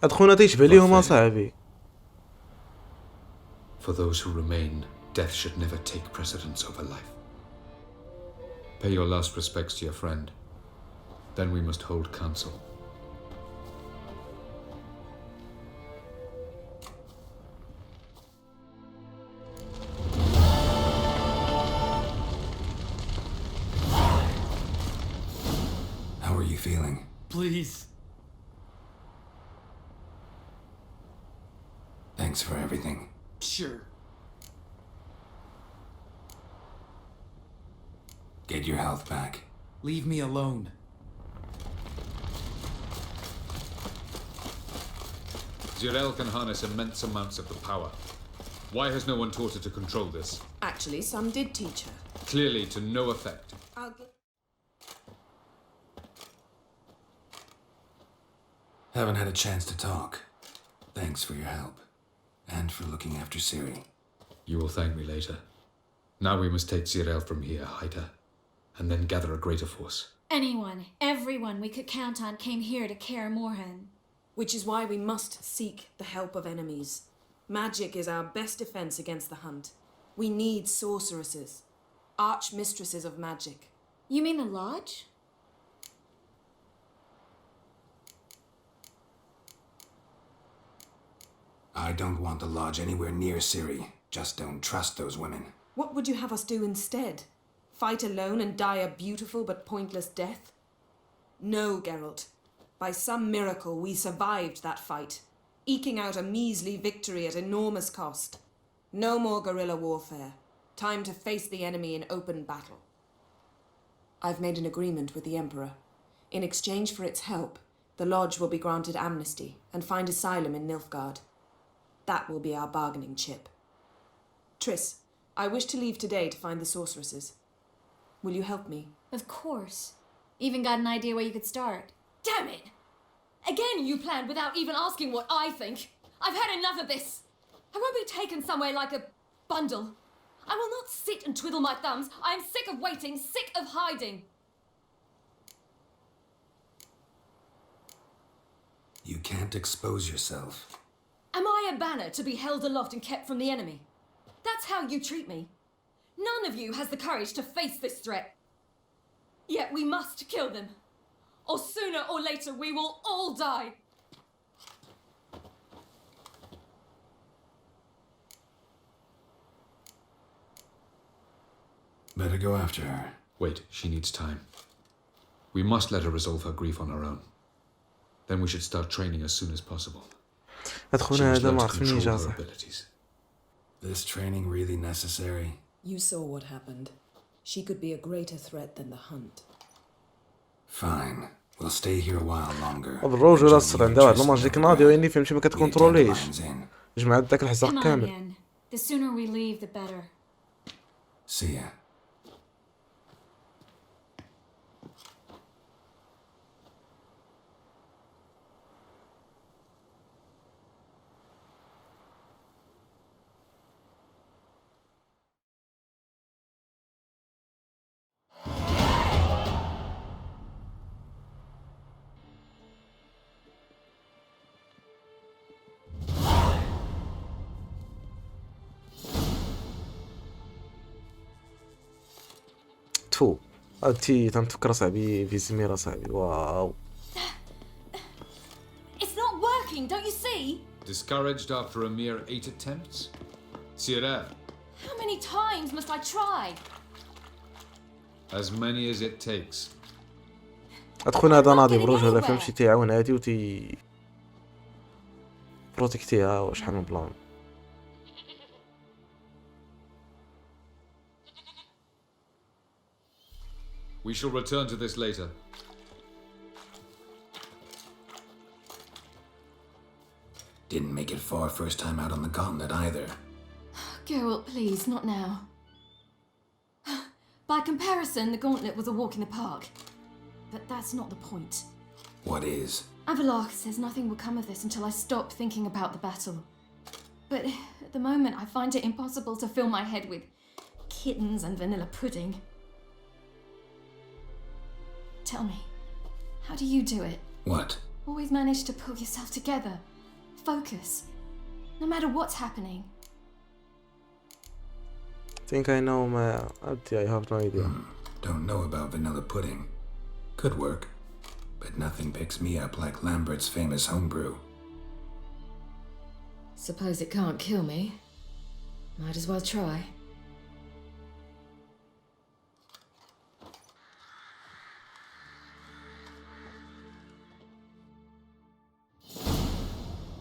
أدخونا تيشبه ليهم أصاحبي. For those who remain, death should never take precedence over life. Pay your last respects to your friend. Then we must hold council. How are you feeling? Please. Thanks for everything. Sure. Get your health back. Leave me alone. Zirel can harness immense amounts of the power. Why has no one taught her to control this? Actually, some did teach her. Clearly to no effect. Haven't had a chance to talk. Thanks for your help. And for looking after Ciri. You will thank me later. Now we must take Zirel from here, hide her, and then gather a greater force. Anyone, everyone we could count on came here to Kaer Morhen. Which is why we must seek the help of enemies. Magic is our best defense against the hunt. We need sorceresses, archmistresses of magic. You mean the Lodge? I don't want the Lodge anywhere near Ciri. Just don't trust those women. What would you have us do instead? Fight alone and die a beautiful but pointless death? No, Geralt. By some miracle, we survived that fight, eking out a measly victory at enormous cost. No more guerrilla warfare. Time to face the enemy in open battle. I've made an agreement with the Emperor. In exchange for its help, the Lodge will be granted amnesty and find asylum in Nilfgaard. That will be our bargaining chip. Triss, I wish to leave today to find the sorceresses. Will you help me? Of course. Even got an idea where you could start. Damn it! Again you planned without even asking what I think. I've had enough of this. I won't be taken somewhere like a bundle. I will not sit and twiddle my thumbs. I am sick of waiting, sick of hiding. You can't expose yourself. Am I a banner to be held aloft and kept from the enemy? That's how you treat me. None of you has the courage to face this threat. Yet we must kill them. Or sooner or later we will all die. Better go after her. Wait, she needs time. We must let her resolve her grief on her own. Then we should start training as soon as possible. She أدخونا must هذا learn ما to عرفني control her إجازة. abilities. This training really necessary? You saw what happened. She could be a greater threat than the hunt. Fine. We'll stay here a while longer. الرجل الصغير عندها واحد الماجيك ناضي وإني فهمتي ما كتكونتروليش. جمعت داك الحزاق Come on, كامل. Yen. The sooner we leave, the better. See ya. تفو هادتي تنفكر صاحبي في زميرة صاحبي. واو. It's not working, don't you see? Discouraged after a mere 8 attempts? Zirel, How many times must I try? as many as it takes. أدخونا هذا ناضي بروج هذا فهمتي تيعاون هادي وتي بروتيكتيها وشحال من بلان. We shall return to this later. Didn't make it far first time out on the gauntlet either. Geralt, please, not now. By comparison, the gauntlet was a walk in the park. But that's not the point. What is? Abdelhak says nothing will come of this until I stop thinking about the battle. But at the moment, I find it impossible to fill my head with kittens and vanilla pudding. Tell me, how do you do it? What? Always manage to pull yourself together. Focus. No matter what's happening. Think I know, I have no idea. Don't know about vanilla pudding. Could work, but nothing picks me up like Lambert's famous homebrew. Suppose it can't kill me. Might as well try.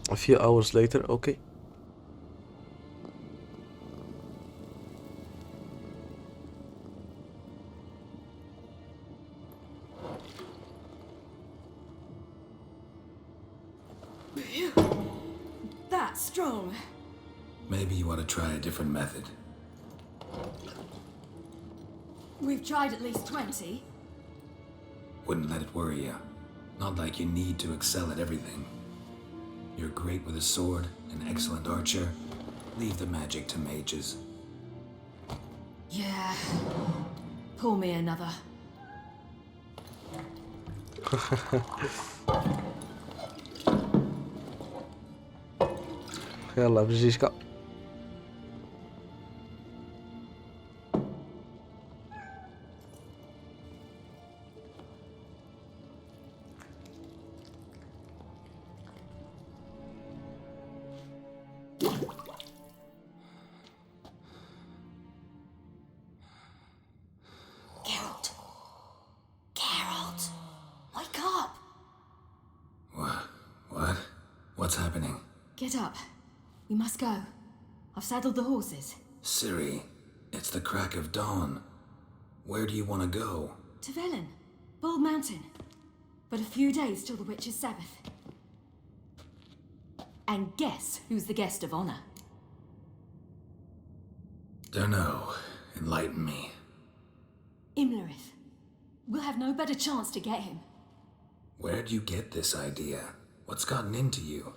A few hours later, okay. That's strong. Maybe you ought to try a different method. We've tried at least 20. Wouldn't let it worry you. Not like you need to excel at everything. You're great with a sword, an excellent archer. Leave the magic to mages. Yeah. Pull me another. يلا بجيشكا. Geralt. Geralt. Wake up. What? What's happening? Get up. We must go. I've saddled the horses. Ciri, it's the crack of dawn. Where do you want to go? To Velen. Bald Mountain. But a few days till the Witch's Sabbath. And guess who's the guest of honor? Dunno. Enlighten me. Imlerith. We'll have no better chance to get him. Where'd you get this idea? What's gotten into you?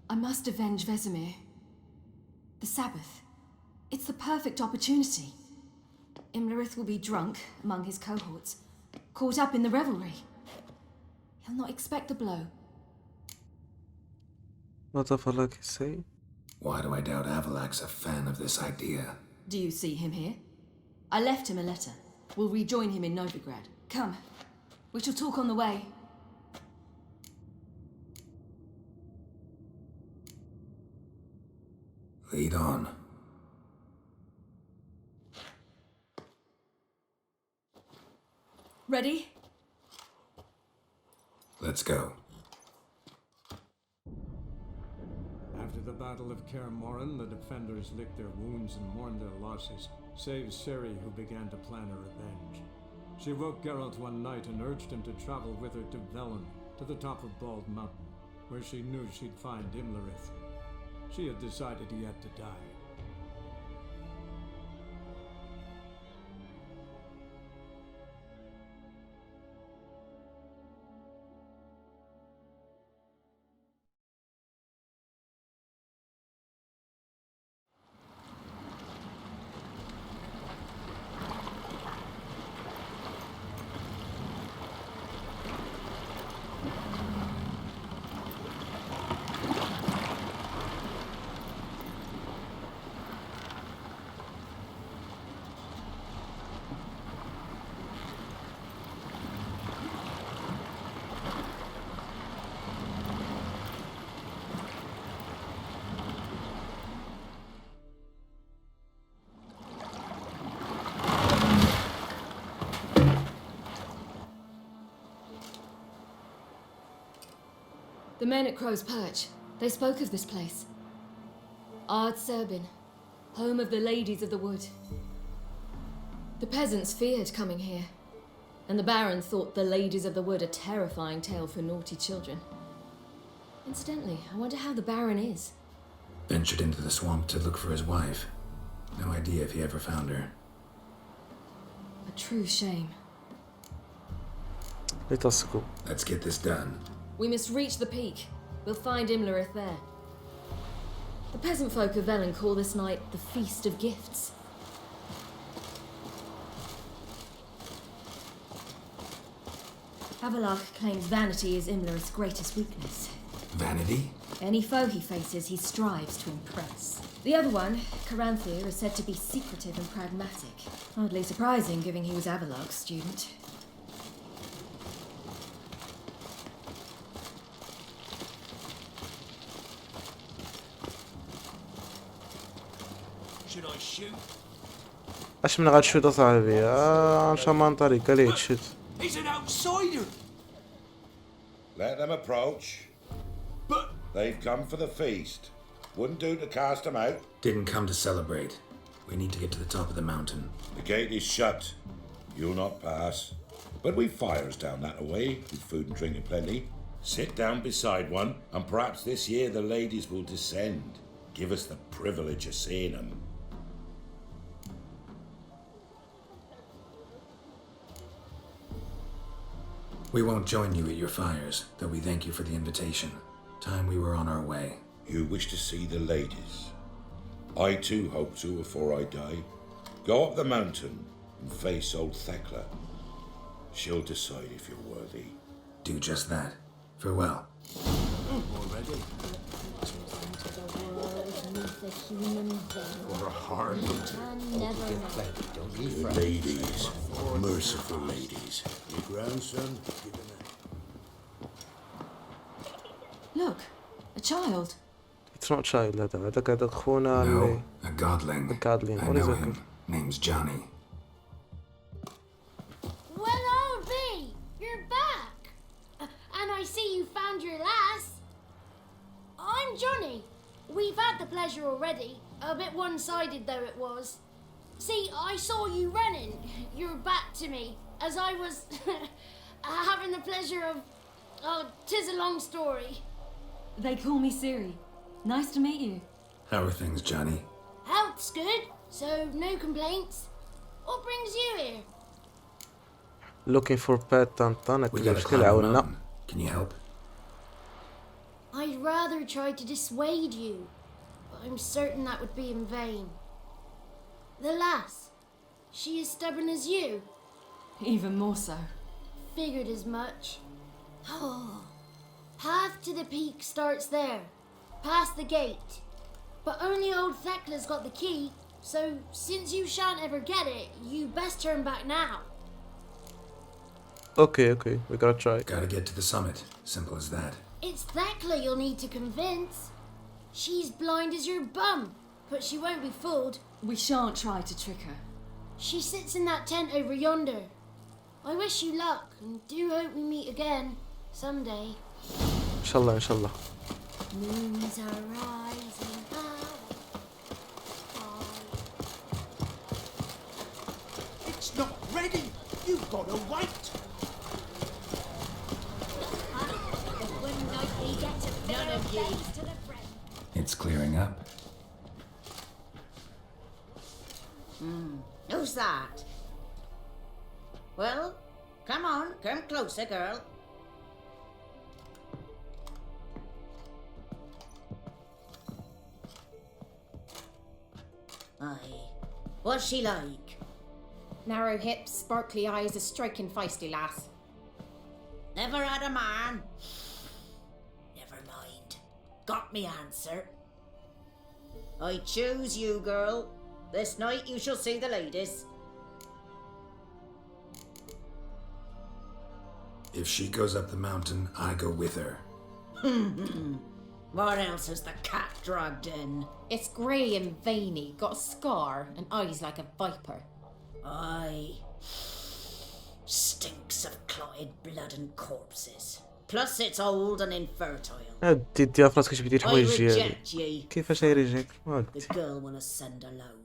I must avenge Vesemir. The Sabbath. It's the perfect opportunity. Imlerith will be drunk among his cohorts, caught up in the revelry. He'll not expect the blow. What the fuck is say? Why do I doubt Abdelhak's a fan of this idea? Do you see him here? I left him a letter. We'll rejoin him in Novigrad. Come. We shall talk on the way. Lead on. Ready? Let's go. After the Battle of Kaer Morhen, the defenders licked their wounds and mourned their losses, save Ciri, who began to plan a revenge. She woke Geralt one night and urged him to travel with her to Velen, to the top of Bald Mountain, where she knew she'd find Imlerith. She had decided he had to die. The men at Crow's Perch, they spoke of this place. Ard Serbin, home of the Ladies of the Wood. The peasants feared coming here, and the Baron thought the Ladies of the Wood a terrifying tale for naughty children. Incidentally, I wonder how the Baron is. Ventured into the swamp to look for his wife. No idea if he ever found her. A true shame. Let us go. Let's get this done. We must reach the peak. We'll find Imlerith there. The peasant folk of Velen call this night the Feast of Gifts. Abdelhak claims vanity is Imlerith's greatest weakness. Vanity? Any foe he faces, he strives to impress. The other one, Caranthir, is said to be secretive and pragmatic. Hardly surprising, given he was Abdelhak's student. Should I shoot? اش من غتشوت اصاحبي؟ شامان طريق قال لي تشوت. He's an outsider! Let them approach. But They've come for the feast. Wouldn't do to cast them out. didn't come to celebrate. We need to get to the top of the mountain. The gate is shut. You'll not pass. But we've fires down that way, with food and drink in plenty. Sit down beside one, and perhaps this year the ladies will descend. Give us the privilege of seeing them. We won't join you at your fires, though we thank you for the invitation. Time we were on our way. You wish to see the ladies. I too hope to before I die. Go up the mountain and face old Thekla. She'll decide if you're worthy. Do just that. Farewell. Already? For a hard winter. Get plenty, don't be Good frightened. ladies. Merciful ladies. Your grandson? Give him a... Look, a child. It's not child هذاك خونا اللي No, a godling. A godling. I What is know it? him. Name's Johnny. Well, old B, you're back. And I see you found your lass. I'm Johnny. We've had the pleasure already. A bit one-sided though it was. See, I saw you running. Your back to me. As I was having the pleasure of... Oh, 'tis a long story. They call me Siri. Nice to meet you. How are things, Johnny? Health's good, so no complaints. What brings you here? looking for pet طنطا We gotta كيفاش climb the كيلعبنا. mountain. Can you help? I'd rather try to dissuade you, but I'm certain that would be in vain. The lass, she as stubborn as you. Even more so. Figured as much. Oh, path to the peak starts there, past the gate. But only old Thekla's got the key, so since you shan't ever get it, you best turn back now. Okay, we gotta try. Gotta get to the summit. Simple as that. It's Thekla you'll need to convince. She's blind as your bum, but she won't be fooled. We shan't try to trick her. She sits in that tent over yonder. I wish you luck, and do hope we meet again, someday. ان شاء الله ان شاء الله. Moons are rising high. It's not ready. You've got to wait. One night we get to none of you to the friend. It's clearing up. Who's that? Well, come on, come closer, girl. Aye. What's she like? Narrow hips, sparkly eyes, a striking feisty lass. Never had a man. Never mind. Got me answer. I choose you, girl. This night you shall see the ladies. If she goes up the mountain, I go with her. What else has the cat dragged in? It's grey and veiny, got a scar, and eyes like a viper. Aye. Stinks of clotted blood and corpses. Plus it's old and infertile. ديها في راسك كتبدي I الحوايج ديالي. reject ye. كيفاش غيريجيك؟ The girl will ascend alone.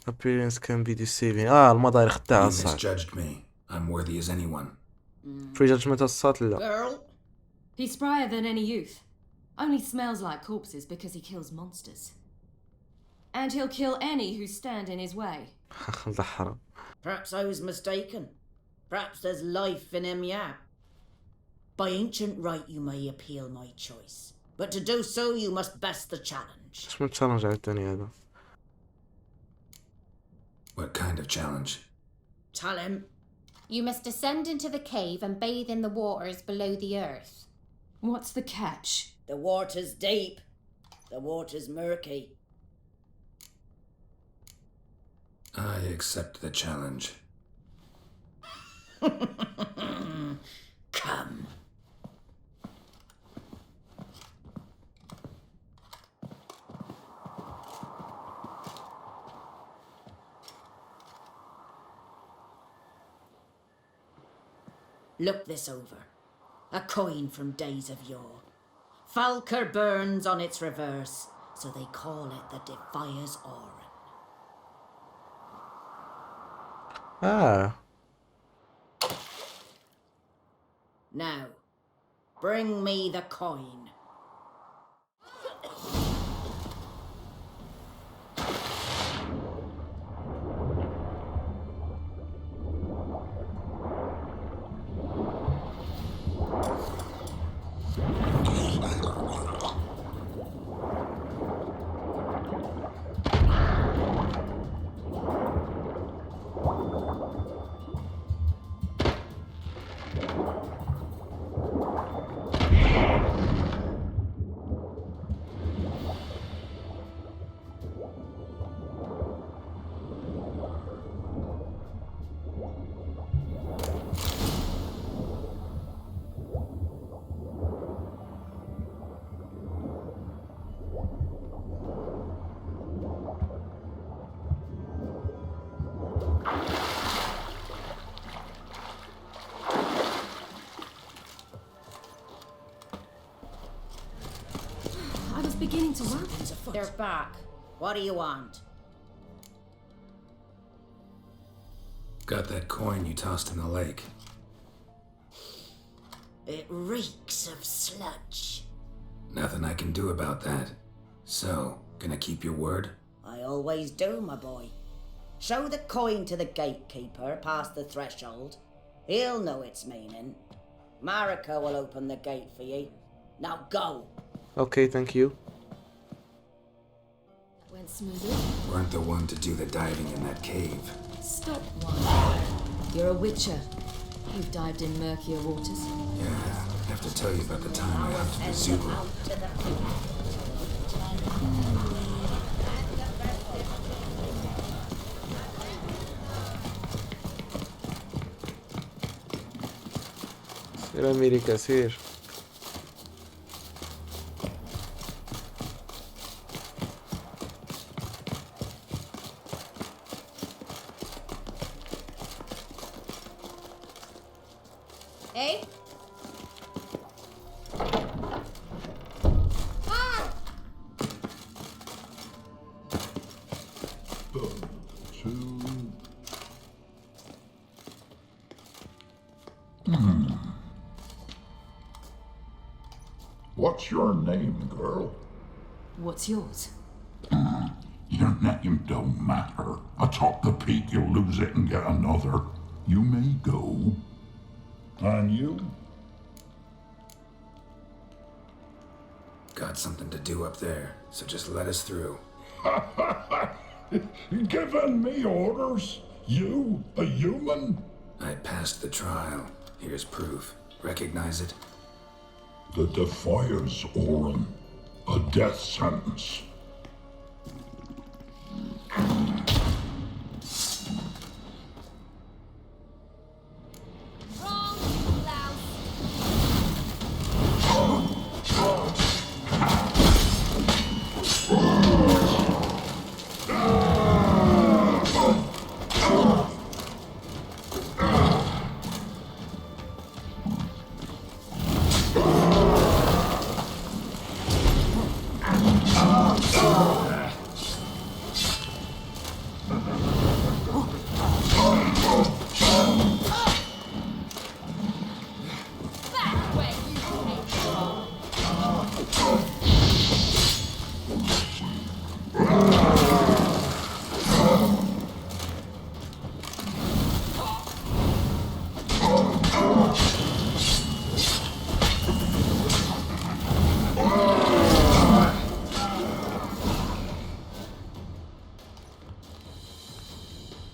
appearance can be deceiving. المظاهر خداعة You الصاحبي. misjudged me. I'm worthy as anyone. prejudgment الصات لا. Girl, He's sprier than any youth. Only smells like corpses because he kills monsters. And he'll kill any who stand in his way. الله حرام. perhaps I was mistaken. Perhaps there's life in him yet. By ancient right you may appeal my choice. But to do so you must best the challenge. اش من تشالنج عاوتاني هذا؟ What kind of challenge? Tell him. You must descend into the cave and bathe in the waters below the earth. What's the catch? The water's deep. The water's murky. I accept the challenge. Come. Look this over. A coin from days of yore. Falker burns on its reverse, so they call it the Defier's Aura. Ah. Now, bring me the coin. I was beginning to worry. They're back. What do you want? Got that coin you tossed in the lake. It reeks of sludge. Nothing I can do about that. So, gonna keep your word? I always do, my boy. Show the coin to the gatekeeper past the threshold. He'll know its meaning. Marika will open the gate for you. Now go. Okay, thank you. Went smoothly. Weren't the one to do the diving in that cave. Stop one. You're a witcher. You've dived in murkier waters. Yeah, I have to tell you about the time I hunted the zebra. سير أمريكا سير. Eh? What's your name, girl? What's yours? Your name don't matter. Atop the peak, you'll lose it and get another. You may go. And you? Got something to do up there, so just let us through. Giving me orders? You, a human? I passed the trial. Here's proof. Recognize it? The Defier's Aura. A death sentence.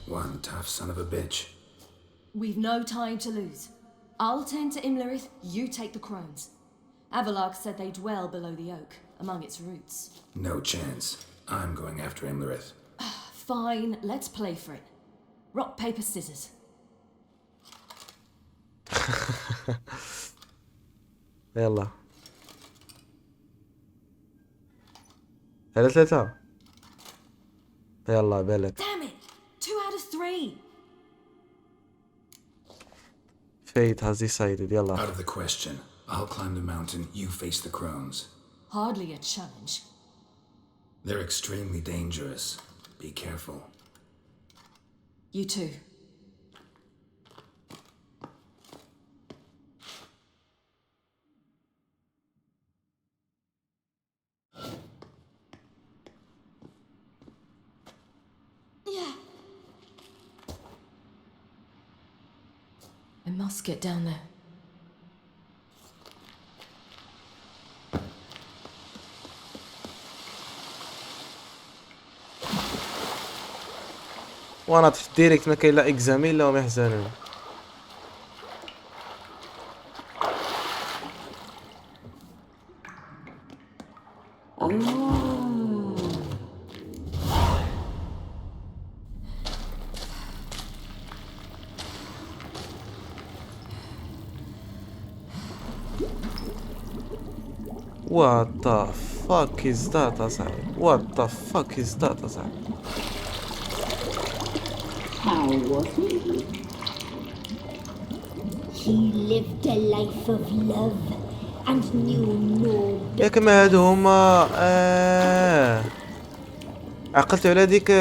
One tough son of a bitch. We've no time to lose. I'll tend to Imlerith, you take the crones. Abdelhak said they dwell below the oak, among its roots. No chance. I'm going after Imlerith. Fine, let's play for it. Rock, paper, scissors. يلا ثلاثة يلا بالك. Damn it! 2 out of 3. Fate has decided. يلا. Out of the question. I'll climb the mountain, you face the crones. Hardly a challenge. They're extremely dangerous. Be careful. You too. I must get down there. وانا في الديريكت ما كاين لا اكزامين لا هم يحزنون. What the fuck is that أصاحبي? What the fuck is that أصاحبي? How was he? He lived a life of love and knew no. ياك ما هادو هما عقلت على ديك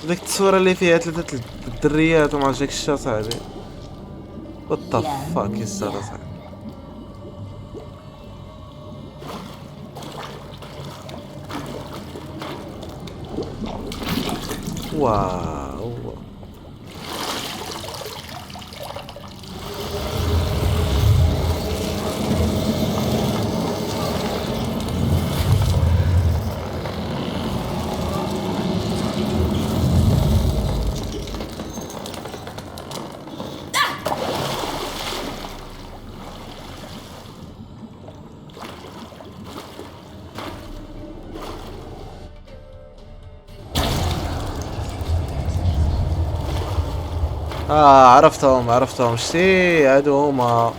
التصويره اللي فيها 3 الدريات وما عرفتش داكشي أصاحبي. What the fuck is that أصاحبي? واو عرفتهم شتي هادو هما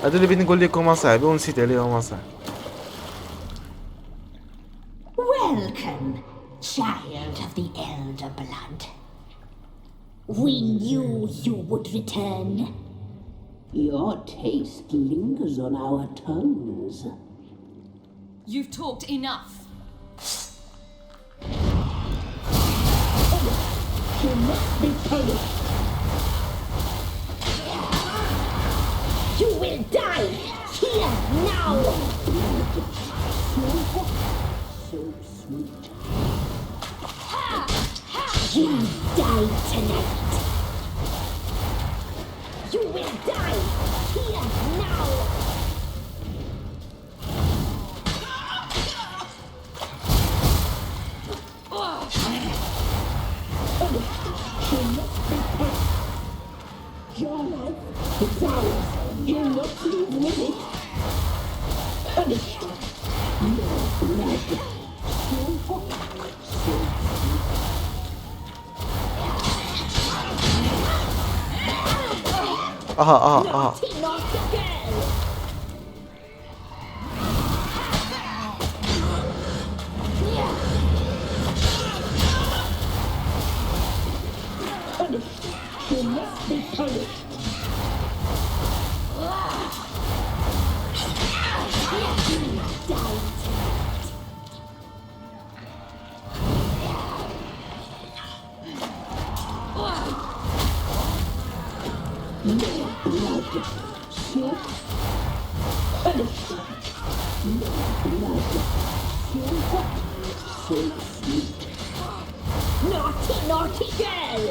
هادو اللي بغيت نقول لكم اصاحبي ونسيت عليهم اصاحبي. Welcome, child of the elder blood. We knew you would return. Your taste lingers on our tongues. You've talked enough. You must be punished. You will die here now. So sweet. You die tonight. You will die here now. Your life is ours. You'll not leave with it. Punished. No blood. So hot. So Naughty, naughty girl. Punished. You must be punished. Naughty, naughty girl!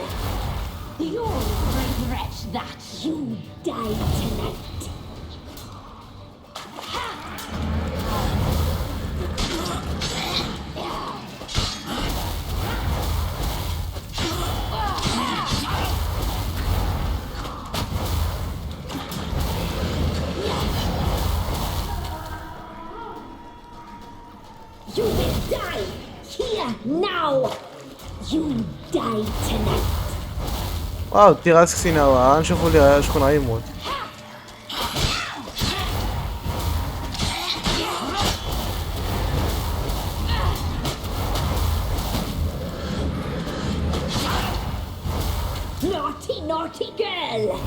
You'll regret that you died tonight. now! You die tonight! واو دي غاسكسينا غنشوفو ليها شكون غيموت. Naughty, naughty girl!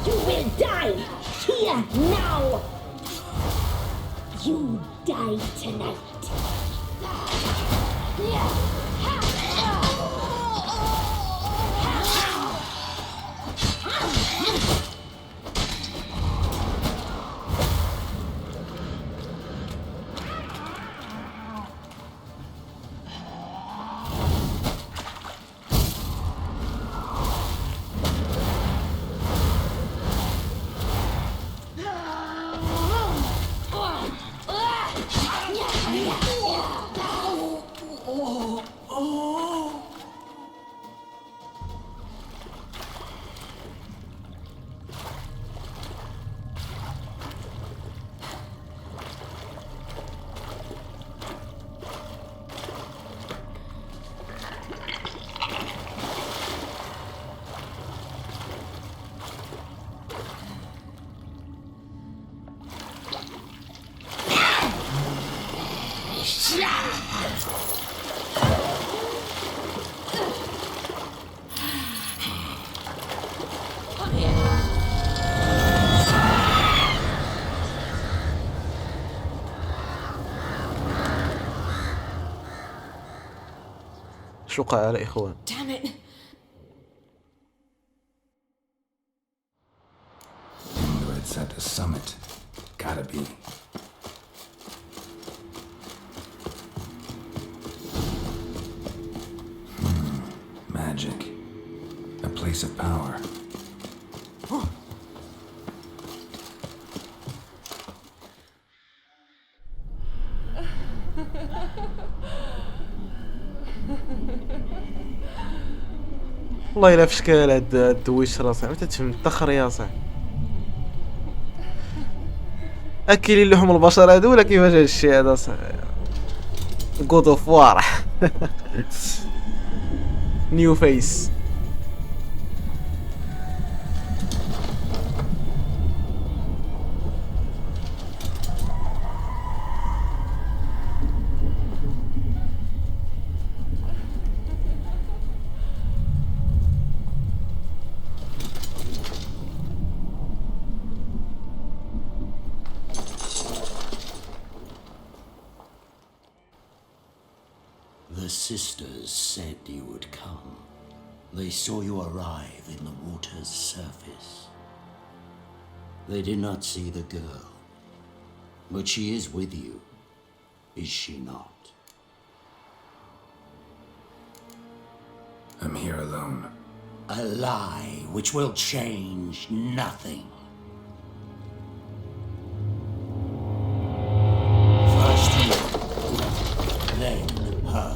You will die here now! You die tonight! شو وقع على إخوان؟ Damn it! Imlerith's at the summit. Gotta be. Magic. A place of power. والله الا في شكال هاد الدويش راسي متى تفهم التخر يا صاحبي. اكلين لحوم البشر هادو ولا كيفاش هادشي هذا صاحبي. God of War نيو فيس. The sisters said you would come. They saw you arrive in the water's surface. They did not see the girl. But she is with you, is she not? I'm here alone. A lie which will change nothing. First you, then her.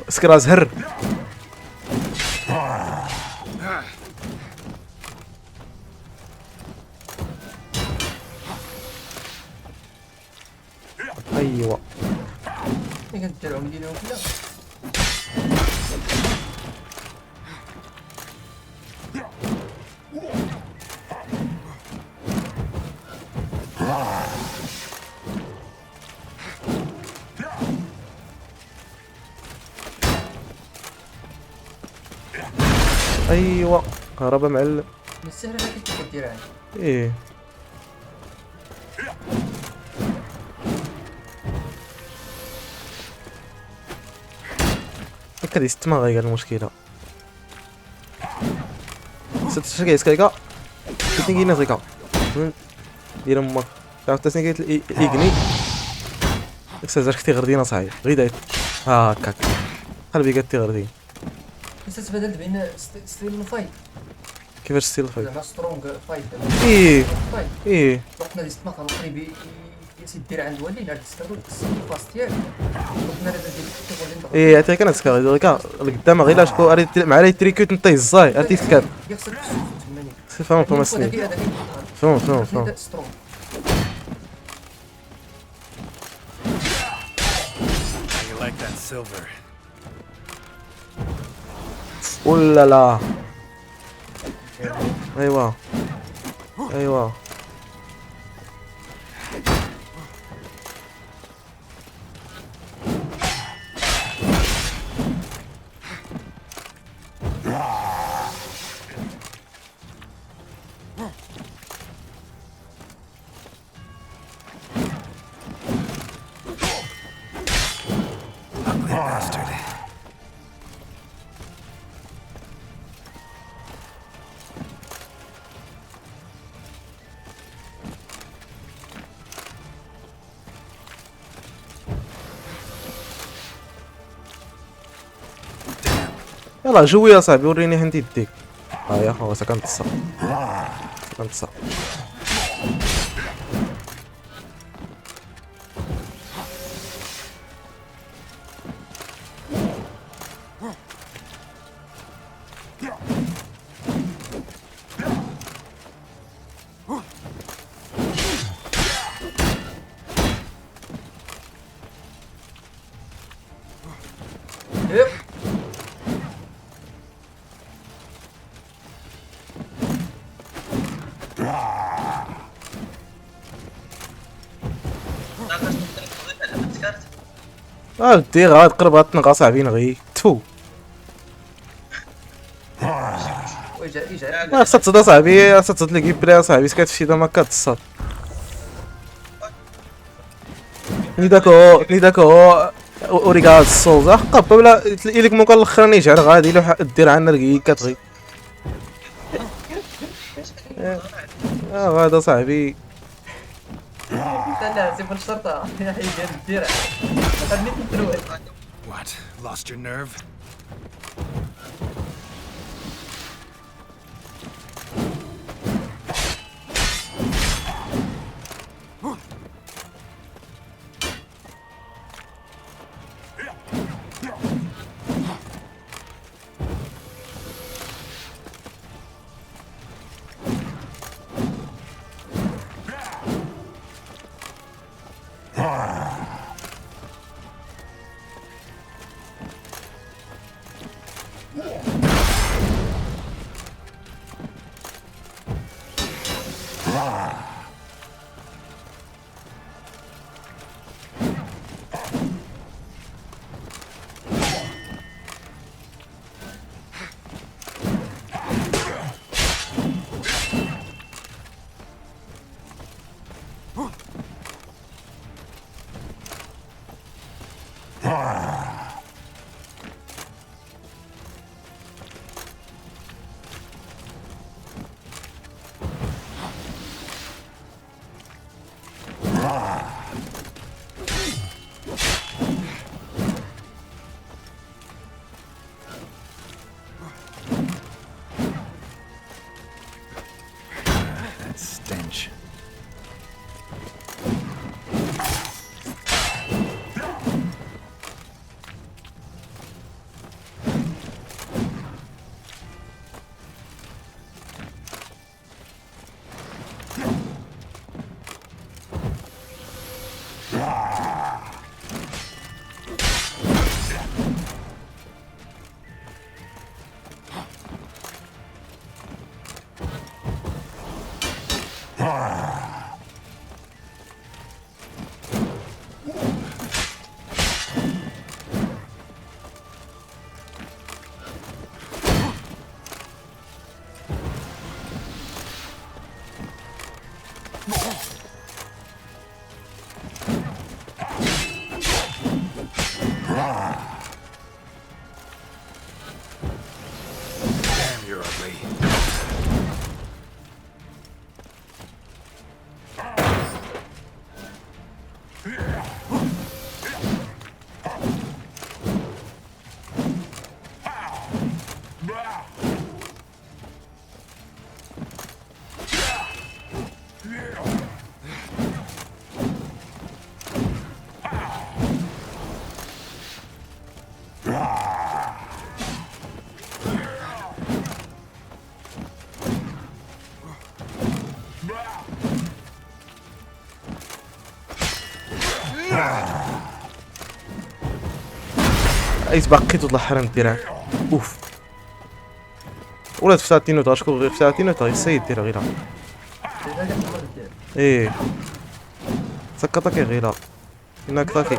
سكرا زهر. ايوه ايوا كهربا معلم. بالسهل هذا كيف كديرها؟ ايه هكا يستما غير المشكله ستشكي سكايكا تنجي نزيكا دير امك تعرف تسنيكيت الايغني اكسازر كتي غردينا صاحبي غير دايت هاكاك قلبي قد تغردين بس تبدلت بين ستيل فايت كيفاش ستيل فايت زعما سترونغ فايت ايه فايت ايه وقتنا اللي استماك القريب يدير عند ولي عاد تستغل الفاس ديالك وقتنا هذا ديال ايه عطيك انا سكا هذاك القدام غير لاش كو مع لي تريكوت نطي الزاي عرفتي سكات فهمت مسني فهمت like that silver. ولا لا ايوا ايوا يلا جوي يا صاحبي وريني هندي يديك ها يا هو سكنت الصح سكنت الصح ودي غاد قرب غتنغا صاحبي نغي تو ما خصها تصدى صاحبي خصها تصد لي بلا صاحبي سكات فشي دا ما كتصاد ني داك هو اوريكا الصوزه قبا بلا لك ممكن الاخراني يجعل غادي لو دير عنا رقي كتغي هذا صاحبي استنى سيب الشرطه يا حي ديال الدرع خليني نتروح. What? Lost your nerve? Yeah. ايز باقي تطلع حرام الدرع. اوف ولات في ساعتين وتا شكون غير في ساعتين وتا غير ديرها غيرها. ايه سكتك يا غيرها انك طاكي.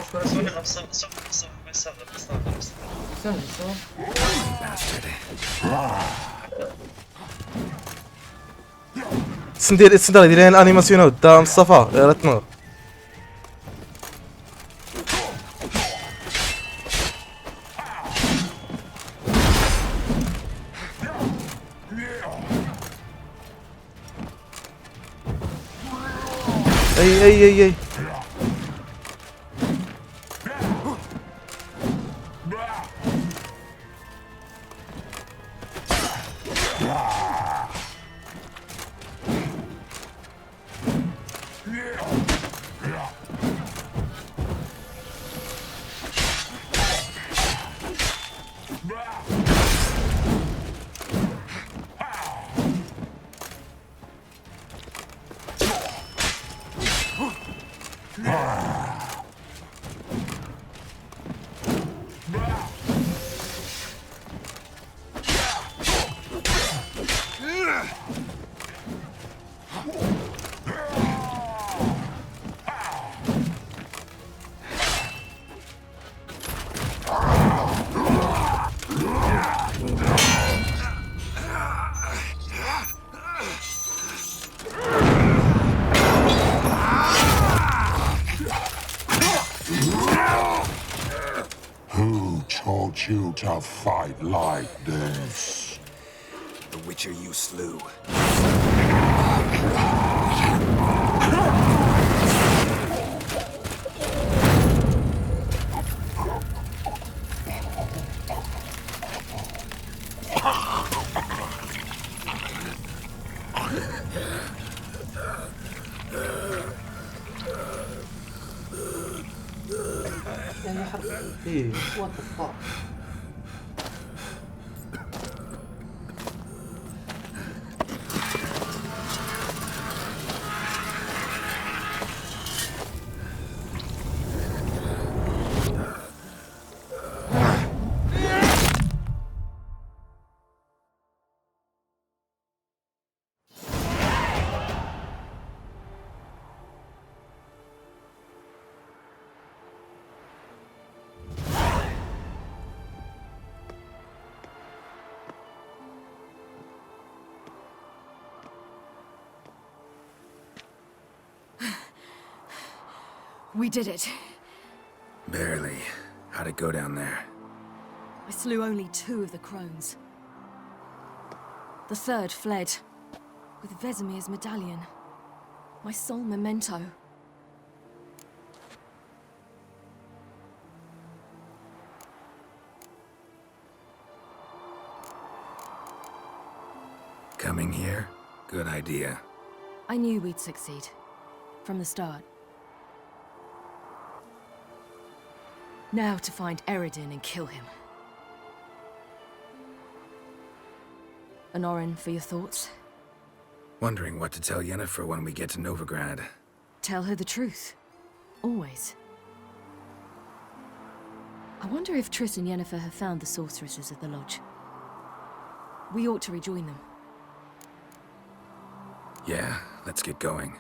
سندير ديال الانيماسيون ودا مصطفى راه تنغ. اي Who taught you to fight like this? The Witcher you slew. What the fuck? We did it. Barely. How'd it go down there? I slew only 2 of the crones. The third fled, with Vesemir's medallion. My sole memento. Coming here? Good idea. I knew we'd succeed. From the start. Now to find Eredin and kill him. Honorin, for your thoughts? Wondering what to tell Yennefer when we get to Novigrad. Tell her the truth. Always. I wonder if Triss and Yennefer have found the sorceresses of the Lodge. We ought to rejoin them. Yeah, let's get going.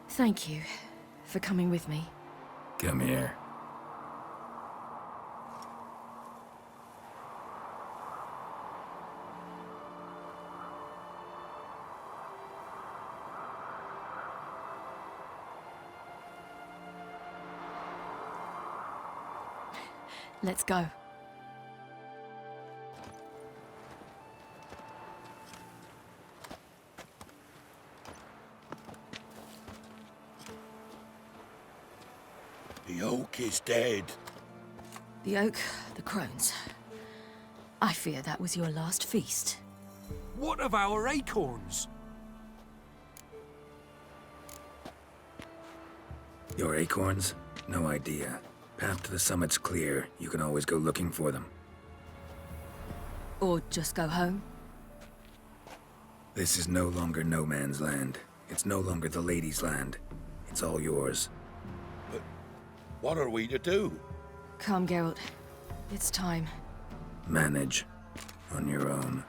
Thank you for coming with me. Come here. Let's go. The oak is dead. The oak, the crones. I fear that was your last feast. What of our acorns? Your acorns? No idea. Path to the summit's clear. You can always go looking for them. Or just go home? This is no longer no man's land. It's no longer the lady's land. It's all yours. But what are we to do? Come, Geralt. It's time. Manage. On your own.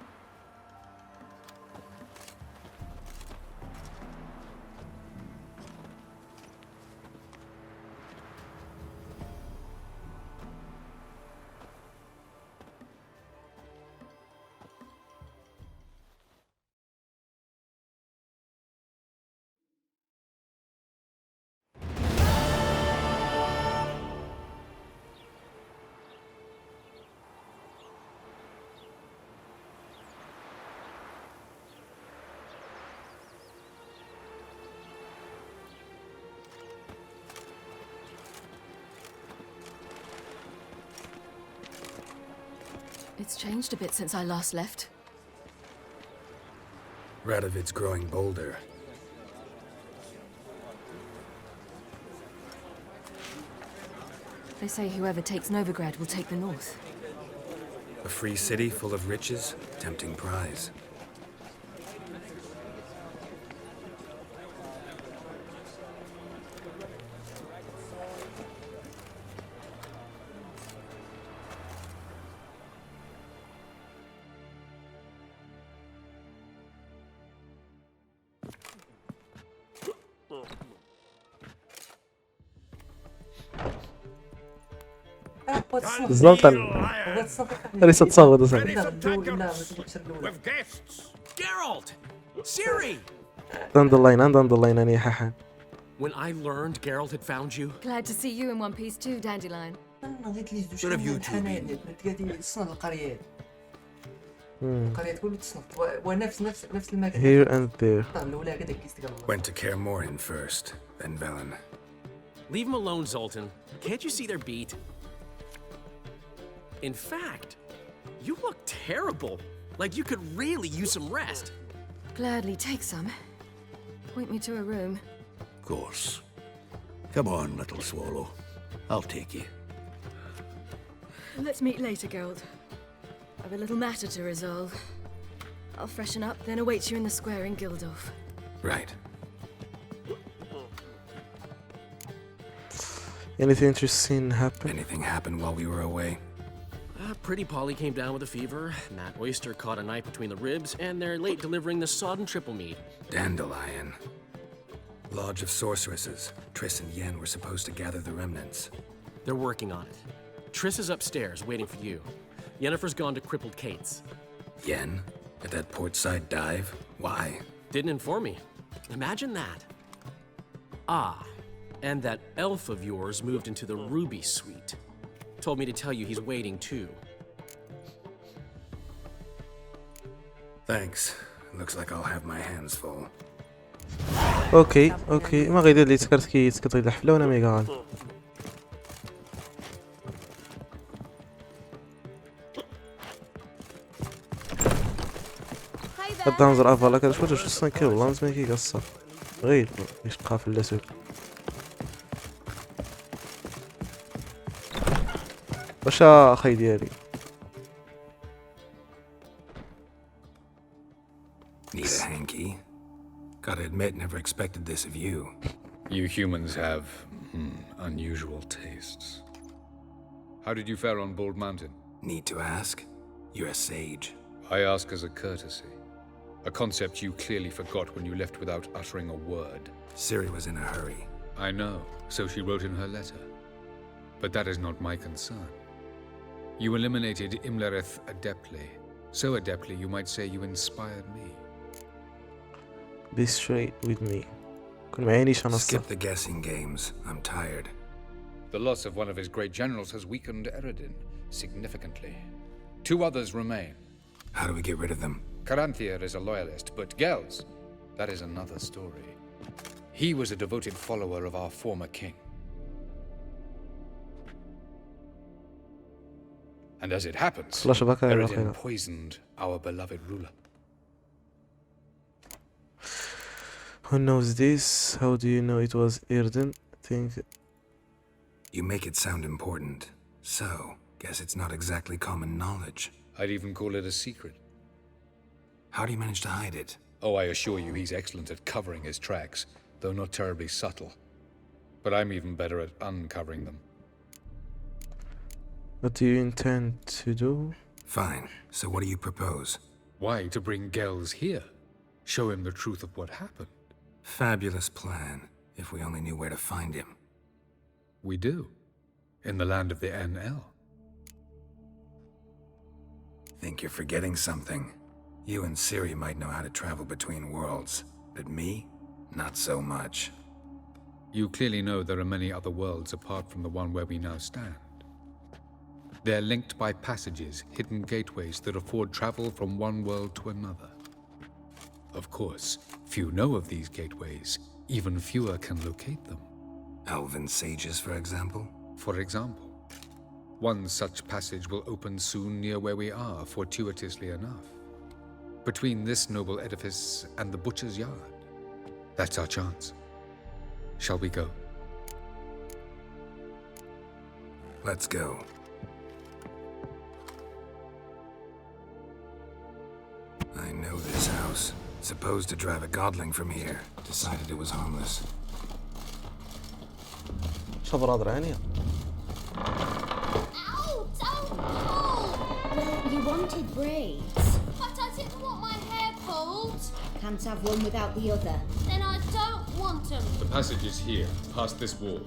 It's changed a bit since I last left. Radovid's growing bolder. They say whoever takes Novigrad will take the north. A free city full of riches, tempting prize. زلطة ليس تصاغد أصلا. With guests. Geralt! Ciri! Dandelion أنا حاحة. When I learned Geralt had found you, Glad to see you in one piece too, Dandelion. What have you two been? القرية كلها تصنف ونفس المكان. Here and there. الأولى كده كيستقبل. Went to Kaer Morhen first, then Velen. leave them alone, Zoltan. Can't you see they're beat? In fact, you look terrible. Like you could really use some rest. Gladly take some. Point me to a room. Of course. Come on, little swallow. I'll take you. Let's meet later, Geralt. I've a little matter to resolve. I'll freshen up, then await you in the square in Gildorf. Right. Anything interesting happen? Anything happened while we were away? Pretty Polly came down with a fever. Matt Oyster caught a knife between the ribs, and they're late delivering the sodden triple meat. Dandelion. Lodge of Sorceresses. Triss and Yen were supposed to gather the remnants. They're working on it. Triss is upstairs, waiting for you. Yennefer's gone to crippled Kate's. Yen? At that portside dive? Why? Didn't inform me. Imagine that. Ah, and that elf of yours moved into the Ruby Suite. Told me to tell you he's waiting too. Thanks. Looks like I'll have my hands full. اوكي ما غيدير لي سكرت كي يسكت غير الحفله وانا ميغان. قد ننظر افضل كذا شو الصنكر والله مزمن كي قصر غير يشقى في اللسوق. واش اخي ديالي Need a hanky? Gotta admit, never expected this of you. You humans have unusual tastes. How did you fare on Bald Mountain? Need to ask? You're a sage. I ask as a courtesy. A concept you clearly forgot when you left without uttering a word. Ciri was in a hurry. I know, so she wrote in her letter. But that is not my concern. You eliminated Imlerith adeptly. So adeptly, you might say you inspired me. Be straight with me. كن معيني شنصة. Skip the guessing games. I'm tired. The loss of one of his great generals has weakened Eredin significantly. 2 others remain. How do we get rid of them? Caranthir is a loyalist, but Gels, that is another story. He was a devoted follower of our former king. And as it happens, Flashback هاي Eredin الأخيرة. poisoned our beloved ruler. Who knows this? How do you know it was Erden? Think You make it sound important. So, guess it's not exactly common knowledge. I'd even call it a secret. How do you manage to hide it? Oh, I assure you he's excellent at covering his tracks, though not terribly subtle. But I'm even better at uncovering them. what do you intend to do? Fine. So what do you propose? Why, to bring Gels here? Show him the truth of what happened. Fabulous plan, if we only knew where to find him. We do. In the land of the NL. Think you're forgetting something. You and Ciri might know how to travel between worlds, but me? Not so much. You clearly know there are many other worlds apart from the one where we now stand. They're linked by passages, hidden gateways that afford travel from one world to another. Of course, few know of these gateways. Even fewer can locate them. Elven sages, for example? For example. One such passage will open soon near where we are, fortuitously enough. Between this noble edifice and the butcher's yard. That's our chance. Shall we go? Let's go. I know this house. Supposed to drive a godling from here. Decided it was harmless. شبرا درانية. Ow! Don't pull! Well, you wanted braids. But I didn't want my hair pulled. Can't have one without the other. Then I don't want them. The passage is here, past this wall.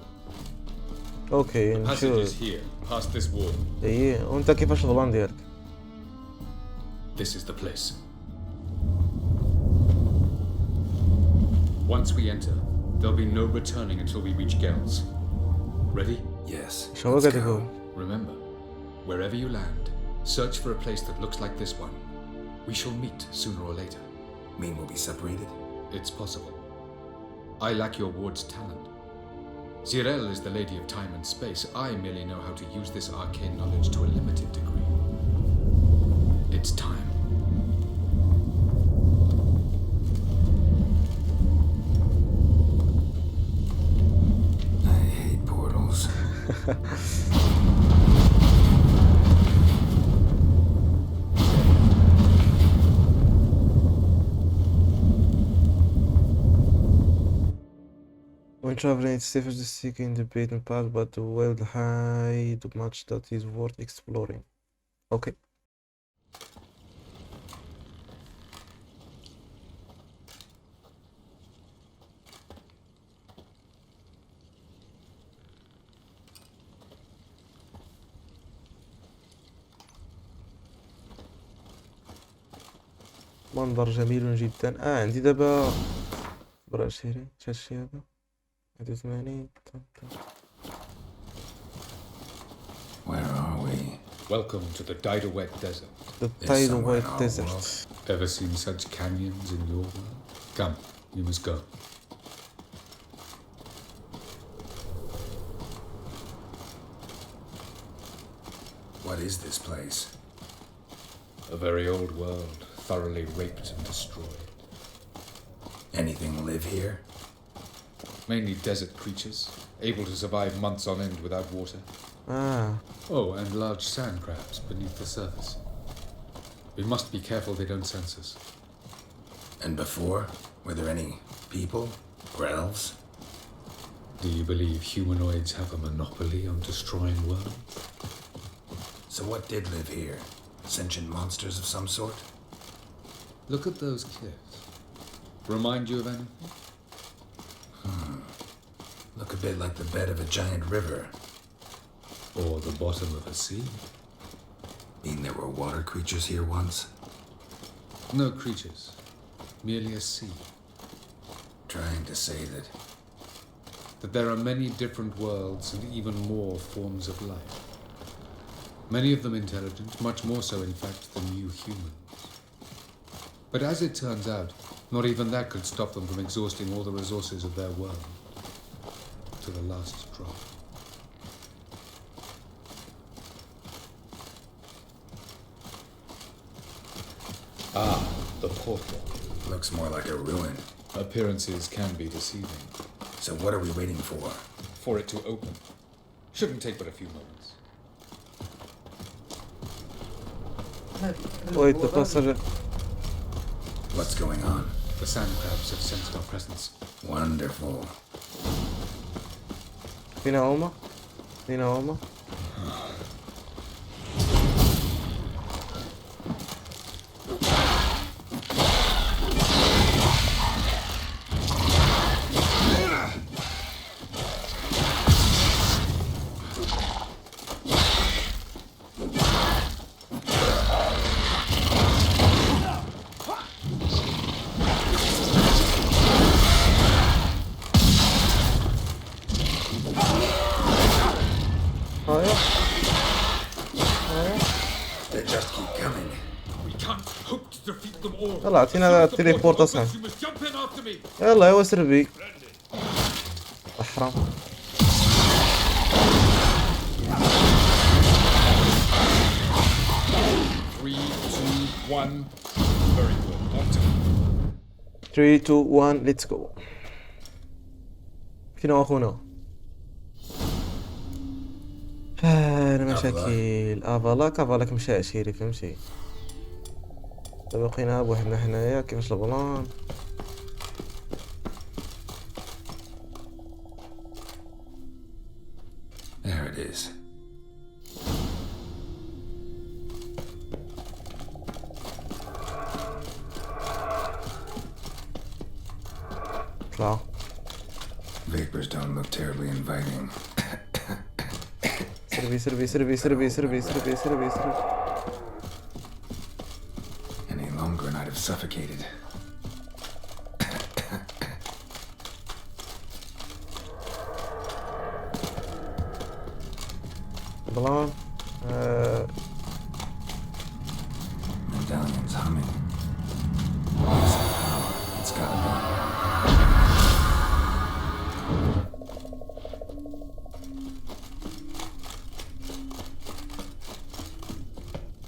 اوكي The passage is نشوف. here, past this wall. ايه وانت كيفاش البلان ديالك؟ This is the place. Once we enter, there'll be no returning until we reach Gels. Ready? Yes. شو قاعد يقول؟ Remember, wherever you land, search for a place that looks like this one. We shall meet sooner or later. Mean we'll be separated? It's possible. I lack your ward's talent. Zirel is the lady of time and space. I merely know how to use this arcane knowledge to a limited degree. It's time. I hate portals. When traveling, it's safer to seek in the beaten path, but the wild hide much that is worth exploring. Okay. منظر جميل جدا. عندي دابا برا شيري هادشي هذا 81. Where are we? Welcome to the Wet Desert. The There's somewhere Wet in our Desert. world. Ever seen such canyons in your world? Come, you must go. What is this place? A very old world, thoroughly raped and destroyed. Anything live here? Mainly desert creatures, able to survive months on end without water. Ah, Oh, and large sand crabs beneath the surface. We must be careful they don't sense us. And before? Were there any people? Or elves? Do you believe humanoids have a monopoly on destroying worlds? So what did live here? Sentient monsters of some sort? Look at those cliffs. Remind you of anything? Look a bit like the bed of a giant river. Or the bottom of a sea? Mean there were water creatures here once? No creatures. Merely a sea. Trying to say that That there are many different worlds and even more forms of life. Many of them intelligent, much more so in fact than you humans. But as it turns out, not even that could stop them from exhausting all the resources of their world. To the last drop. Ah, the portal. Looks more like a ruin. Appearances can be deceiving. So what are we waiting for? For it to open. Shouldn't take but a few moments. Wait, the passage. What's going on? The sand crabs have sensed our presence. Wonderful. فينا هما. فينا هما. They just keep coming. We can't hope to defeat them all. يلا اعطينا التليبورت اصلا. You must jump in after me. يلا يا سربي. حرام. Three, two, one. Very good. On to 3 2 1 let's go. فينا اخونا. المشاكل افالاك مشى عشيري فهمتي. دابا بقينا بوحدنا حنايا كيفاش البلان. There it is. طلع. Vapors don't look terribly inviting. سربي. Any longer and I'd have suffocated. بلان. Medallion's humming. Some power. It's gotta be.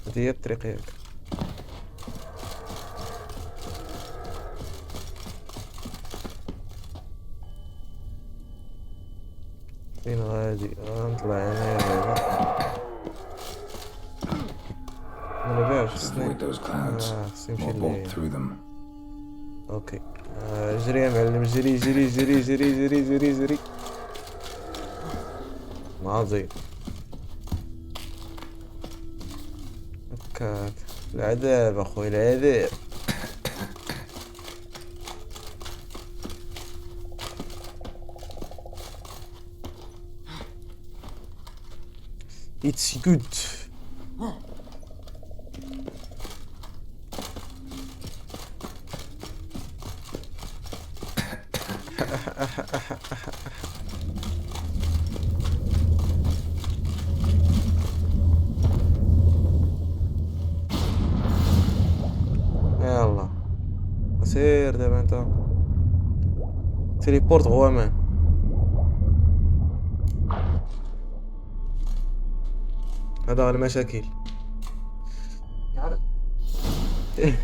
هذه هي الطريقة ياك. فين غادي؟ نطلع هنايا بعدا. منبيعش Avoid those clouds. We'll bolt through them. اوكي. جري يا معلم جري. عظيم. هكاك. العذاب اخوي العذاب. It's good. يلا سير دابا انت تليبورت غوامان. هذا هو المشاكل.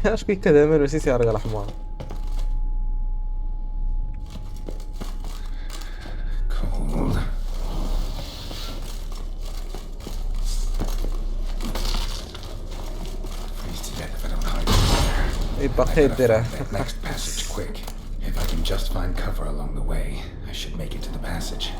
اش كي كذا من وسيسي يا رجال حمار. Cold. Freeze to death if I don't hide there. يبقى الدرع. Next passage quick. If I can just find cover along the way, I should make it to the passage.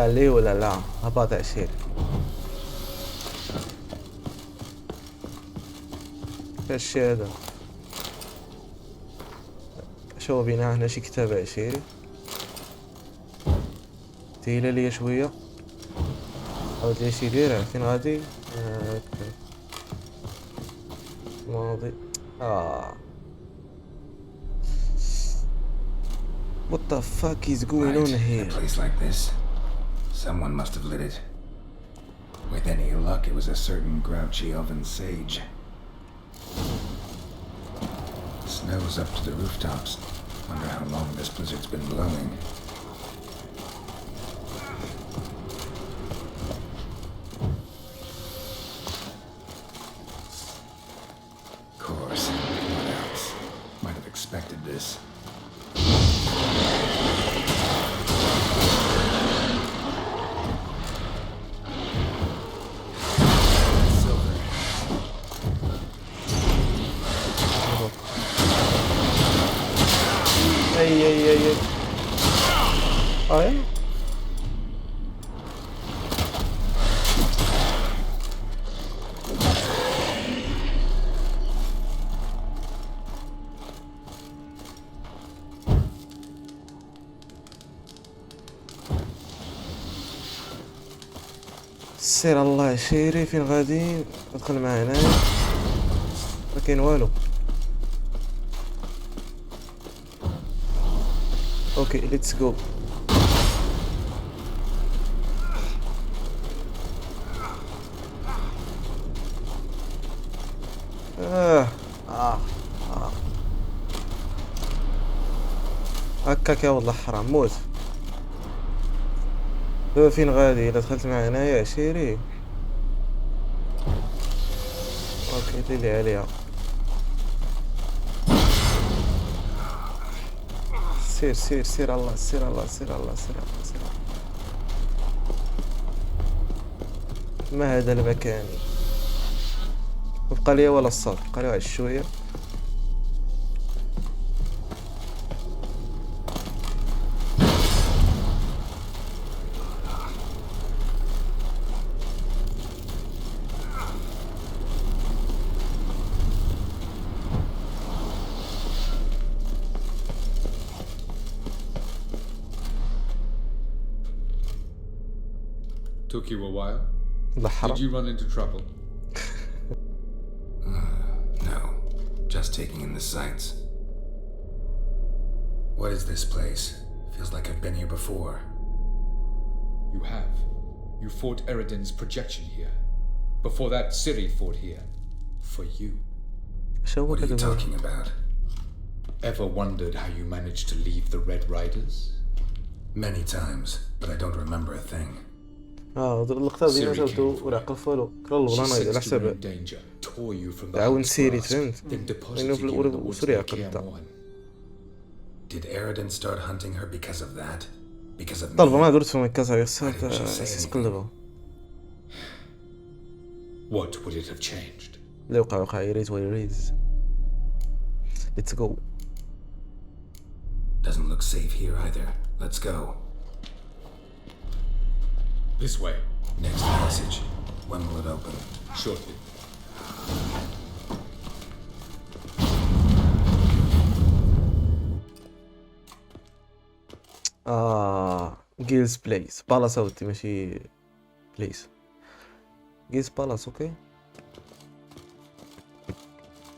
ولا لا هبط عشير. ايش هذا؟ شو بينا هنا شي كتاب عشيري تقيلة ليا شوية. عاود لي شي ديرها فين غادي؟ ماضي What the fuck is going on A here? place like this, someone must have lit it. With any luck, it was a certain grouchy oven sage. Snow's up to the rooftops. Wonder how long this blizzard's been blowing. Of course. What else? Might have expected this. اي اي سير الله شيري فين غادي ادخل معنا ما كاين والو اوكي ليتس جو هكاك يا والله حرام موت دابا فين غادي الا دخلت معنا يا عشيري اوكي لي عليها سير سير سير الله سير الله سير الله سير الله سير الله. ما هذا المكان وبقى لي ولا الصوت بقى لي واحد شويه Took you a while? الحرام. Did you run into trouble? No, just taking in the sights. What is this place? Feels like I've been here before. You have. You fought Eredin's projection here. Before that, Ciri fought here. For you. What are you talking about? Ever wondered how you managed to leave the Red Riders? Many times, but I don't remember a thing. اللقطة ديما تبدو ولا قفلو كرا الغلانة على حساب تعاون سيري فهمت لأنه في الأولى وسريع قدام Did Eredin start hunting her because of that? Because of me? طلبوا ما درت في مكاسة يسات يسقلبوا What would it have changed? لا وقع يريد ويريز Let's go. Doesn't look safe here either. Let's go. This way. Next passage. When will it open? Shortly. جيلز بليس بالاس اوتي ماشي بليس جيلز بالاس اوكي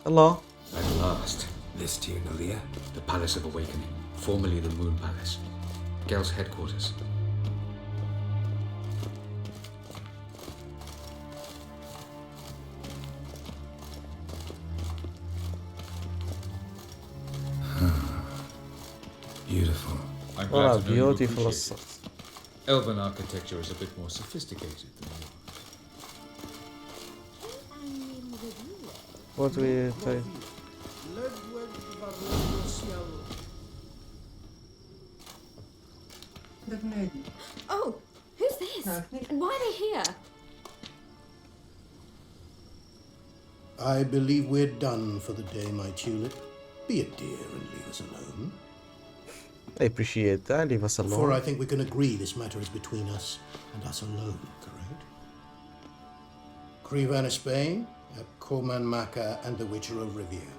الله At last. This to you, Nalia? The Palace of Awakening, formerly the Moon Palace. Gel's headquarters. Beautiful. I'm glad to know you beautiful appreciate it. Elven architecture is a bit more sophisticated than yours. What we say? Oh, who's this? And why are they here? I believe we're done for the day, my tulip. Be a dear and leave us alone. I appreciate that. Leave us alone. For I think we can agree this matter is between us and us alone, correct? Crevan of Spain, at Corman Maca and the Witcher of Rivia.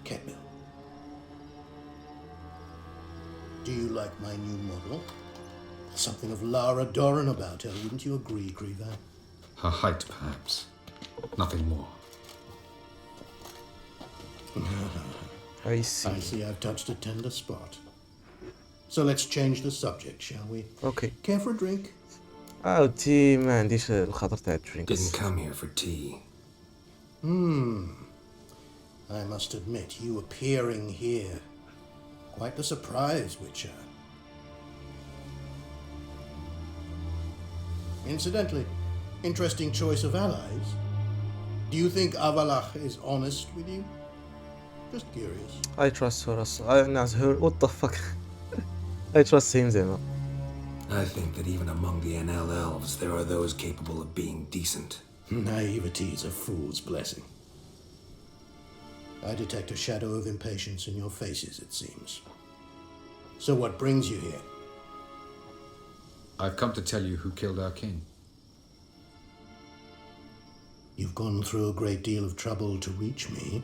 Ketmill. Do you like my new model? Something of Lara Doran about her, wouldn't you agree, Crevan? Her height, perhaps. Nothing more. I see. I see I've touched a tender spot. So let's change the subject, shall we? اوكي. Care for a drink? عاودتي ما عنديش الخاطر تاع الدرينكس. Didn't come here for tea. I must admit, you appearing here, quite the surprise, Witcher. Incidentally, interesting choice of allies. Do you think Abdelhak is honest with you? Just curious. I trust her. Not her. What the fuck? I trust him زعما. I think that even among the NL elves, there are those capable of being decent. Naivety is a fool's blessing. I detect a shadow of impatience in your faces, it seems. So what brings you here? I've come to tell you who killed our king. You've gone through a great deal of trouble to reach me,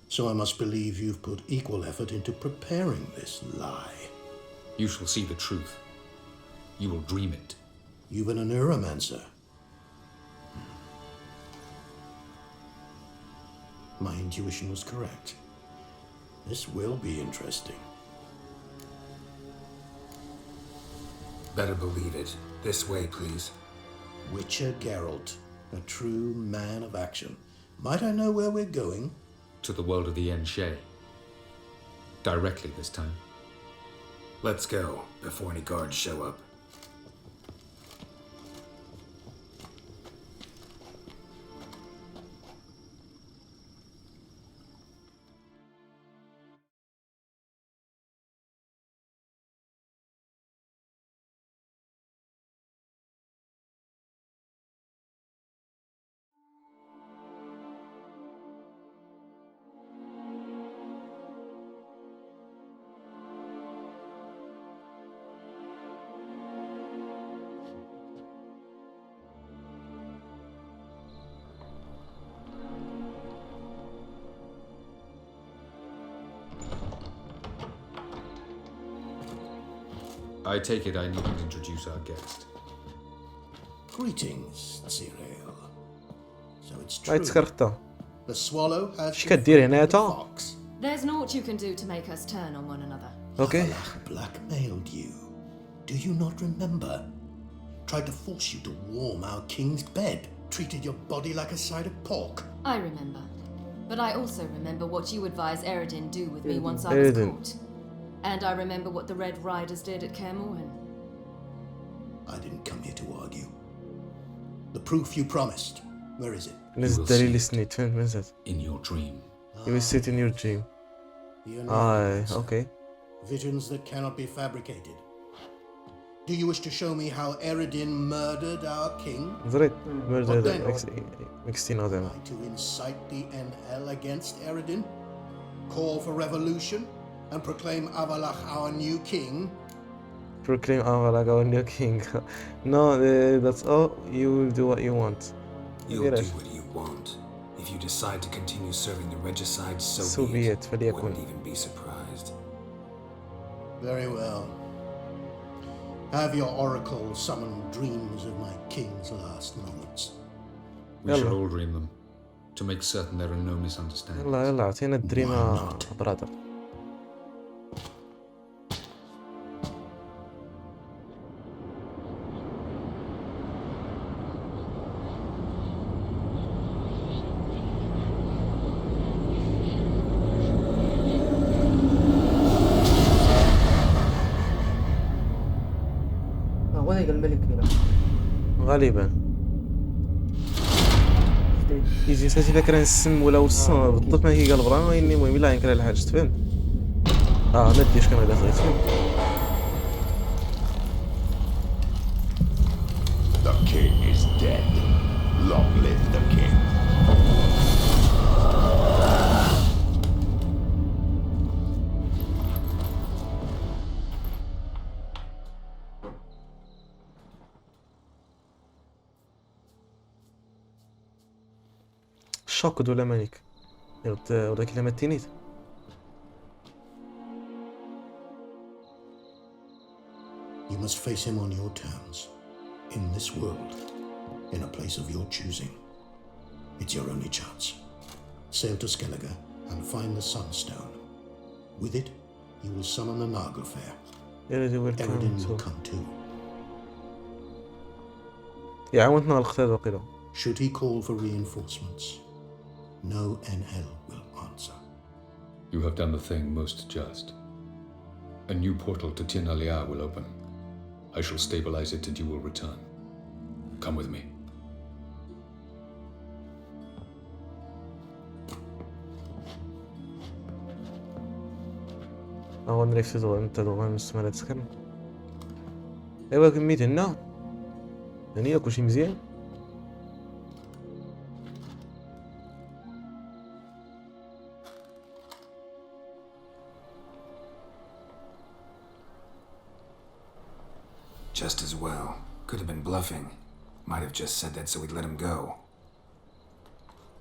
so I must believe you've put equal effort into preparing this lie. You shall see the truth. You will dream it. You've been a neuromancer. My intuition was correct. This will be interesting. Better believe it. This way, please. Witcher Geralt, a true man of action. Might I know where we're going? To the world of the Enshe. Directly this time. Let's go, before any guards show up. I take it I needn't introduce our guest. Greetings, Cyril. So it's هاي true. تسكرتها. The swallow has ايش كدير هنا the تا؟ fox. There's naught you can do to make us turn on one another. Okay. Abdelhak blackmailed you. Do you not remember? Tried to force you to warm our king's bed. Treated your body like a side of pork. I remember. But I also remember what you advised Eredin do with me once I was Eredin. caught. And I remember what the Red Riders did at Kaer Morhen. I didn't come here to argue. The proof you promised. Where is it? نزل دليل سنيت فهمت من زاد. In your dream. You will sit in your dream. Okay. Visions that cannot be fabricated. Do you wish to show me how Eredin murdered our king? زريت What مردد then? مكستينا زعما. To incite the NL against Eredin? Call for revolution? And proclaim Abdelhak our new king? Proclaim Abdelhak our new king. No, that's all. You will do what you want. You'll do what you want. If you decide to continue serving the regicide, so be it. Wouldn't even be surprised. Very well. Have your oracle summon dreams of my king's last moments. We shall all dream them, to make certain there are no misunderstandings. يلا اعطينا الدريم برادر. هو هذا الملك هنا. غالبا يجي ساتي فاكر السم ولا وصل بالضبط ما هي قال بران ويني المهم لا ينكر الحاجة تفهم. ما ديش كما داخل تفهم. The king is dead. Long live the king. شوك ولا مانيك ولا كلمة تينيت. You must face him on your terms. In this world. In a place of your choosing. It's your only chance. Sail to Skellige and find the Sunstone. With it, you will summon the Naga fair. Eridan will Eridan come will too. come too. يا عاونت نغلق هذا وقيله. Should he call for reinforcements, no NL will answer. You have done the thing most just. A new portal to Tinalia will open. I shall stabilize it and you will return. Come with me. أول نركز على أنت دوغان مستمرة تسكن. أيوة كمية هنا. هني كل شيء مزيان. Just as well. Could have been bluffing. Might have just said that so we'd let him go.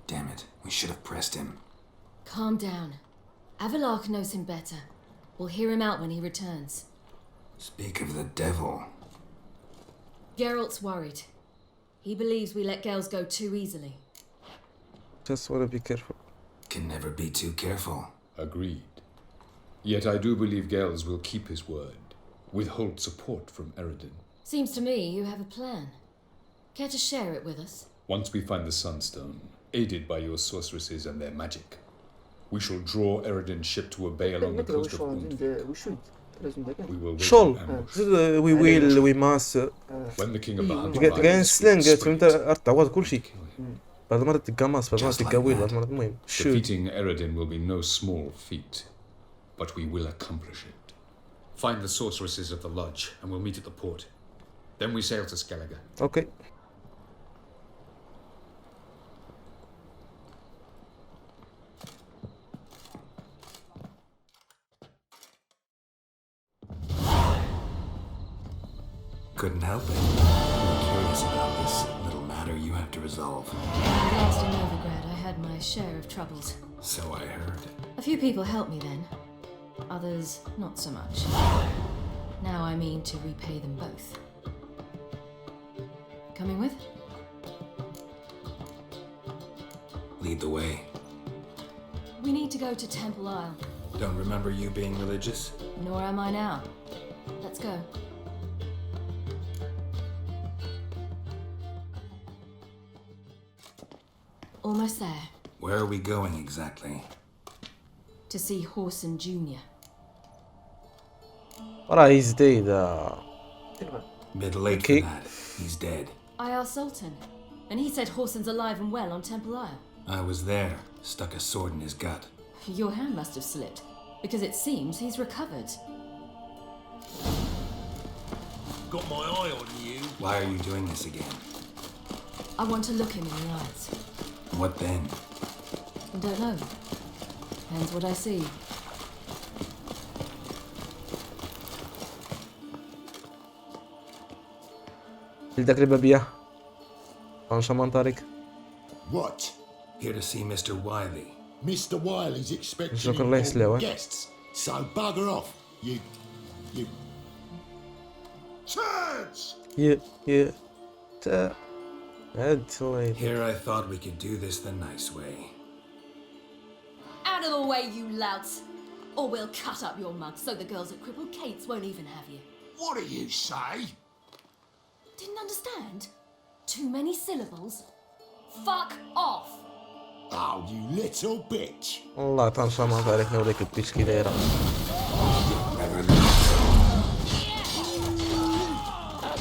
Damn it, we should have pressed him. Calm down. Abdelhak knows him better. We'll hear him out when he returns. Speak of the devil. Geralt's worried. He believes we let girls go too easily. Just wanna be careful. Can never be too careful. Agreed. Yet I do believe Gels will keep his word. Withhold support from Eridan. Seems to me you have a plan. Care to share it with us? Once we find the Sunstone, aided by your sorceresses and their magic, we shall draw Eridan's ship to a bay along the coast of Und. We will wait شول in ambush. we must When the king of the hunter كاين lions سلانج sprint فهمت تعوض كل شيء بعد مرة تقمص بعد مرة تقوي بعد مرة المهم شو defeating Eridan will be no small feat, but we will accomplish it. Find the sorceresses of the lodge, and we'll meet at the port. Then we sail to Skellige. اوكي Couldn't help it. I'm curious about this little matter you have to resolve. Last in Novigrad, I had my share of troubles. So I heard. A few people helped me then. Others, not so much. Now I mean to repay them both. Coming with? Lead the way. We need to go to Temple Isle. Don't remember you being religious? Nor am I now. Let's go. Almost there. Where are we going exactly? To see Horson Jr. راه he's dead Bit late Okay. for that. He's dead. I asked Sultan, and he said Horson's alive and well on Temple Isle. I was there. Stuck a sword in his gut. Your hand must have slipped, because it seems he's recovered. Got my eye on you. Why are you doing this again? I want to look him in the eyes. What then? I don't know. Depends what I see. لذاك البابية شمان طارق What? Here to see Mr. Wiley. Mr. Wiley's expecting شكرا الله يسلمه. guests, so bugger off, you turds! يا تا هاد الله Here I thought we could do this the nice way. Out of the way, you louts! Or we'll cut up your mug so the girls at Crippled Kate's won't even have you. What do you say? Didn't understand? Too many syllables? Fuck off! Oh, you little bitch! والله طان شمان طارق نوريك البيتش كي دايرة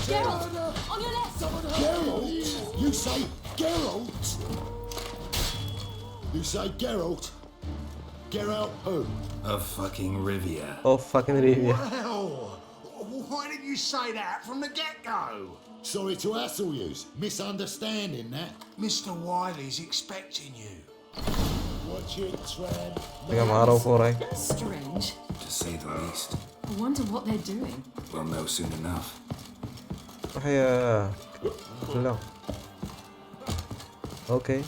Geralt! On your left! Geralt? You say Geralt? You say Geralt? Geralt who? Of fucking Rivia. Oh fucking Rivia. Well, why didn't you say that from the get-go? Sorry to hassle yous. Misunderstanding that. Mr. Wiley's expecting you. Watch it, Tran. يا معروف وراي Strange. To say the least. I wonder what they're doing. We'll know soon enough. هيا لا اوكي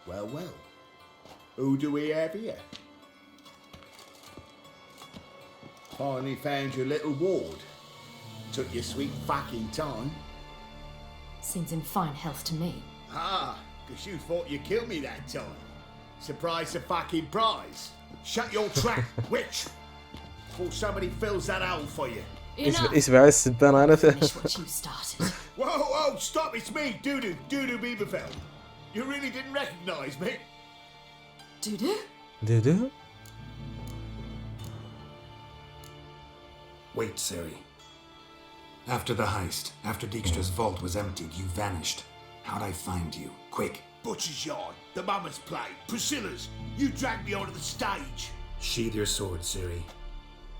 Well, well. Who do we have here? Finally found your little ward. Took your sweet fucking time. Seems in fine health to me. Ah, because you thought you killed me that time. Surprise the fucking prize. Shut your trap, witch. Before somebody fills that hole for you. يسمع السبان انا Finish what you started. Whoa, stop, it's me, Dudu Bieberfeld. You really didn't recognize me? Dudu? Dudu? Wait, Siri. After the heist, after Dijkstra's vault was emptied, you vanished. How'd I find you? Quick. Butcher's Yard, the Mama's Play, Priscilla's. You dragged me onto the stage. Sheathe your sword, Siri.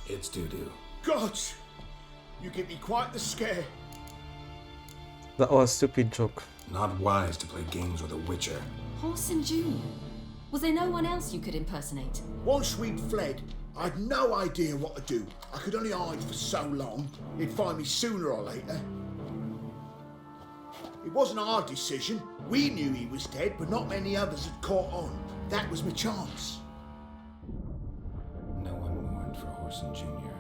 It's Dudu. God, you give me quite the scare. That was a stupid joke. Not wise to play games with a witcher. Horson Jr. Was there no one else you could impersonate? Once we'd fled, I had no idea what to do. I could only hide for so long. He'd find me sooner or later. It wasn't our decision. We knew he was dead, but not many others had caught on. That was my chance. No one mourned for Horson Jr.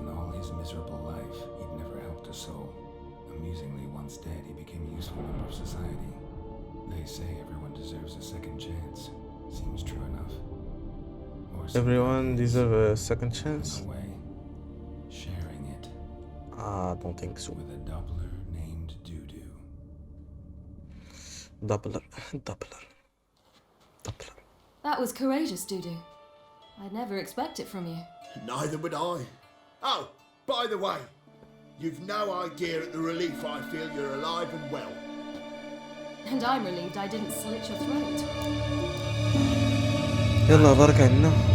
In all his miserable life, he'd never helped a soul. Amusingly, once dead, he became a useful member of society. They say everyone deserves a second chance. Seems true enough. Everyone deserves a second chance? In a way, sharing it. I don't think so. With a doubler named Dudu. Doubler. That was courageous, Dudu. I'd never expect it from you. Neither would I. Oh, by the way, you've no idea at the relief I feel you're alive and well. And I'm relieved I didn't slit your throat. يلا بركة عنا.